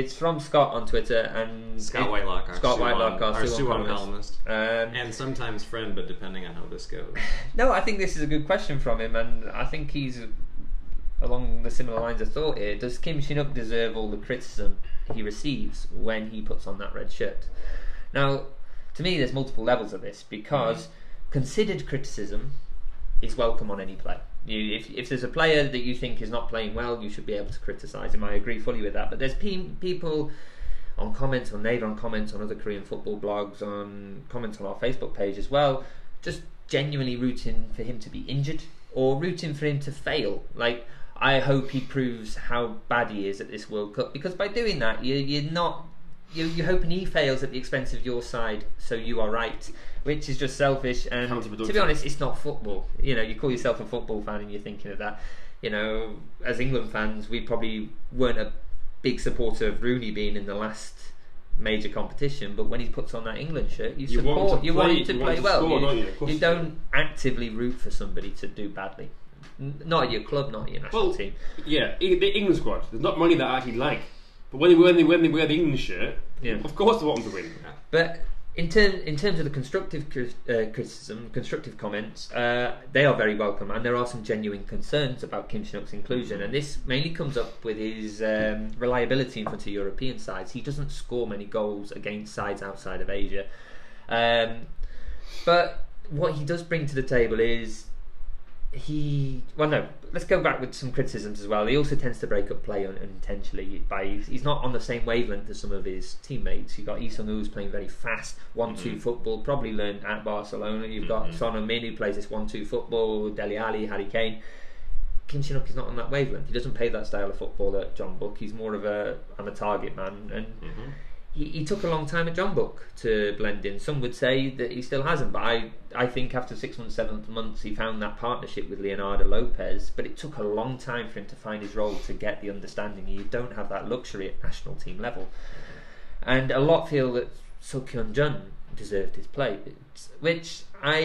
It's from Scott on Twitter and Scott Whitelock, our Suwon columnist, and sometimes friend, but depending on how this goes. No, I think this is a good question from him, and I think he's along the similar lines of thought here. Does Kim Shin-wook deserve all the criticism he receives when he puts on that red shirt? Now, to me, there's multiple levels of this, because considered criticism is welcome on any player. If there's a player that you think is not playing well, you should be able to criticise him. I agree fully with that. But there's people on comments, on Naver, on comments on other Korean football blogs, on comments on our Facebook page as well, just genuinely rooting for him to be injured or rooting for him to fail. Like, I hope he proves how bad he is at this World Cup, because by doing that, you're hoping he fails at the expense of your side, so you are right, which is just selfish. And to be honest, it's not football. You call yourself a football fan and you're thinking of that. As England fans, we probably weren't a big supporter of Rooney being in the last major competition, but when he puts on that England shirt, you want him to play well. You don't actively root for somebody to do badly. Not at your club, not at your national team. Yeah, the England squad, there's not many that I actually like. But when they wear the England shirt, of course they want them to win. But in terms of the constructive criticism, constructive comments, they are very welcome, and there are some genuine concerns about Kim Shin-wook's inclusion, and this mainly comes up with his reliability in front of European sides. He doesn't score many goals against sides outside of Asia, but what he does bring to the table is let's go back with some criticisms as well. He also tends to break up play unintentionally. He's not on the same wavelength as some of his teammates. You've got Lee Sung-woo, who's playing very fast 1-2 football, probably learned at Barcelona. You've got Son Heung-min, who plays this 1-2 football, Dele Alli, Harry Kane. Kim Shin-wook is not on that wavelength. He doesn't play that style of football at John Book. He's more of I'm a target man, and he took a long time at John Book to blend in. Some would say that he still hasn't, but I think after 6 months, 7 months, he found that partnership with Leonardo Lopez, but it took a long time for him to find his role, to get the understanding. You don't have that luxury at national team level. And a lot feel that Seok Hyun-jun deserved his play, which I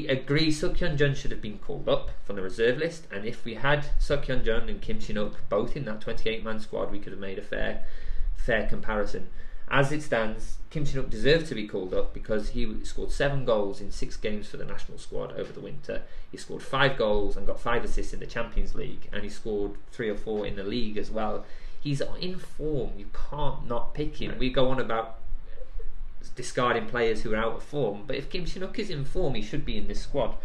agree. Seok Hyun-jun should have been called up from the reserve list, and if we had Seok Hyun-jun and Kim Shin-wook both in that 28-man squad, we could have made a fair comparison. As it stands, Kim Shin-wook deserved to be called up because he scored 7 goals in 6 games for the national squad over the winter. He scored 5 goals and got 5 assists in the Champions League, and he scored 3 or 4 in the league as well. He's in form. You can't not pick him. We go on about discarding players who are out of form, but if Kim Shin-wook is in form, he should be in this squad.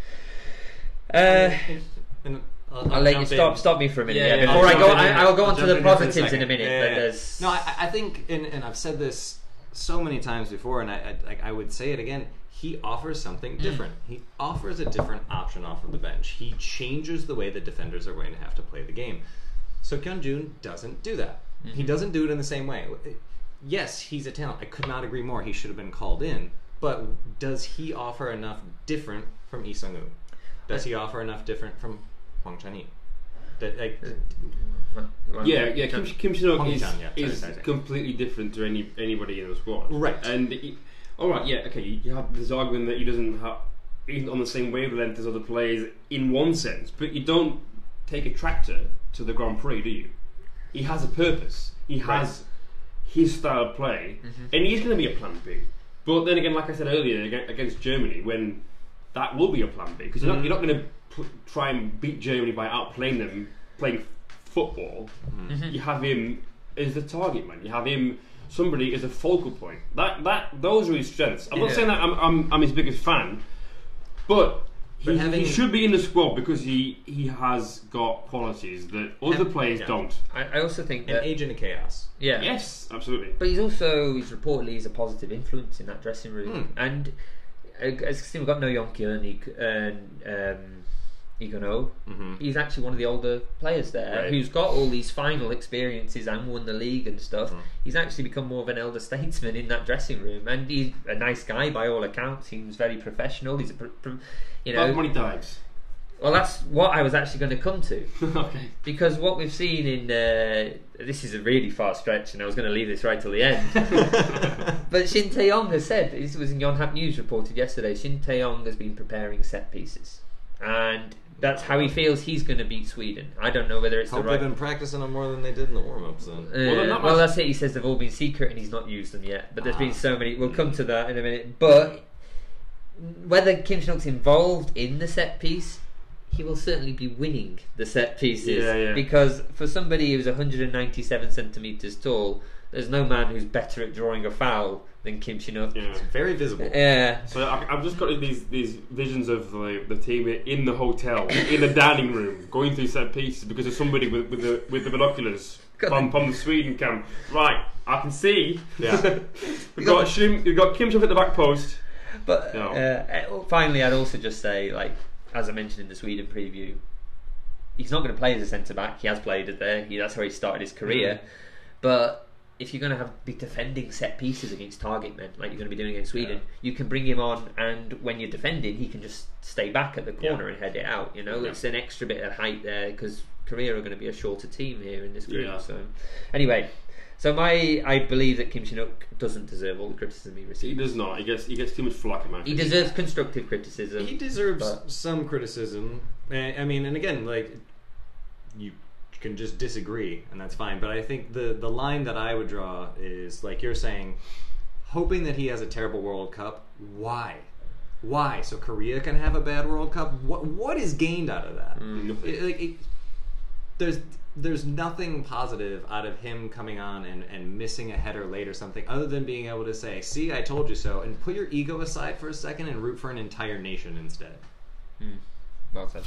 I'll let you stop me for a minute before I'll go on to the positives in a minute. No, I think, and I've said this so many times before, and I would say it again. He offers something different. He offers a different option off of the bench. He changes the way that defenders are going to have to play the game. So Kyung-jun doesn't do that. He doesn't do it in the same way. Yes, he's a talent. I could not agree more. He should have been called in. But does he offer enough different from Lee Sung-woo? Does he offer enough different from Hwang Chan-hee? Kim Shin-wook is completely different to anybody in the squad. Right. And you have this argument that he's on the same wavelength as other players in one sense, but you don't take a tractor to the Grand Prix, do you? He has a purpose. He has his style of play, and he's going to be a plan B. But then again, like I said earlier, against Germany, when that will be a plan B, because you're not going to try and beat Germany by outplaying them playing football. You have him as the target man. You have him somebody as a focal point. Those are his strengths. I'm not saying that I'm his biggest fan, but he should be in the squad because he has got qualities that other players don't. I also think an agent of chaos. Yeah. Yes, absolutely. But he's reportedly a positive influence in that dressing room. And as we've got No Yong-kyun and Igono, he's actually one of the older players there who's got all these final experiences and won the league and stuff. He's actually become more of an elder statesman in that dressing room, and he's a nice guy by all accounts. Seems very professional. He's money dives. Well, that's what I was actually going to come to. Okay. Because what we've seen in this is a really far stretch, and I was going to leave this right till the end. But Shin Tae-yong has said, this was in Yonhap News reported yesterday, Shin Tae-yong has been preparing set pieces, and that's how he feels he's going to beat Sweden. I don't know whether it's Hope the right. they've been practicing them more than they did in the warm-ups. Then. Well, that's it. He says they've all been secret and he's not used them yet. But there's been so many. We'll come to that in a minute. But whether Kim Shin-wook's involved in the set piece, he will certainly be winning the set pieces. Because for somebody who's 197 centimeters tall, there's no man who's better at drawing a foul than Kim Shin-wook. It's very visible. Yeah. So I've just got these visions of the team in the hotel, in the dining room, going through set pieces because of somebody with the binoculars from the Sweden camp. Right, I can see. Yeah. we've got Kim Shin-wook at the back post. But finally, I'd also just say, like, as I mentioned in the Sweden preview, he's not going to play as a centre back. He has played it there. That's where he started his career. But if you're going to be defending set pieces against target men, like you're going to be doing against Sweden, you can bring him on, and when you're defending, he can just stay back at the corner and head it out. You know, it's an extra bit of height there because Korea are going to be a shorter team here in this group. Yeah. So, anyway. So I believe that Kim Shin-wook doesn't deserve all the criticism he receives. He does not. He gets too much flack in my He deserves constructive criticism. He deserves some criticism. I mean, and again, like, you can just disagree, and that's fine. But I think the line that I would draw is, like you're saying, hoping that he has a terrible World Cup. Why? So Korea can have a bad World Cup? What is gained out of that? There's nothing positive out of him coming on and missing a header late or something, other than being able to say, see, I told you so, and put your ego aside for a second and root for an entire nation instead. Well said.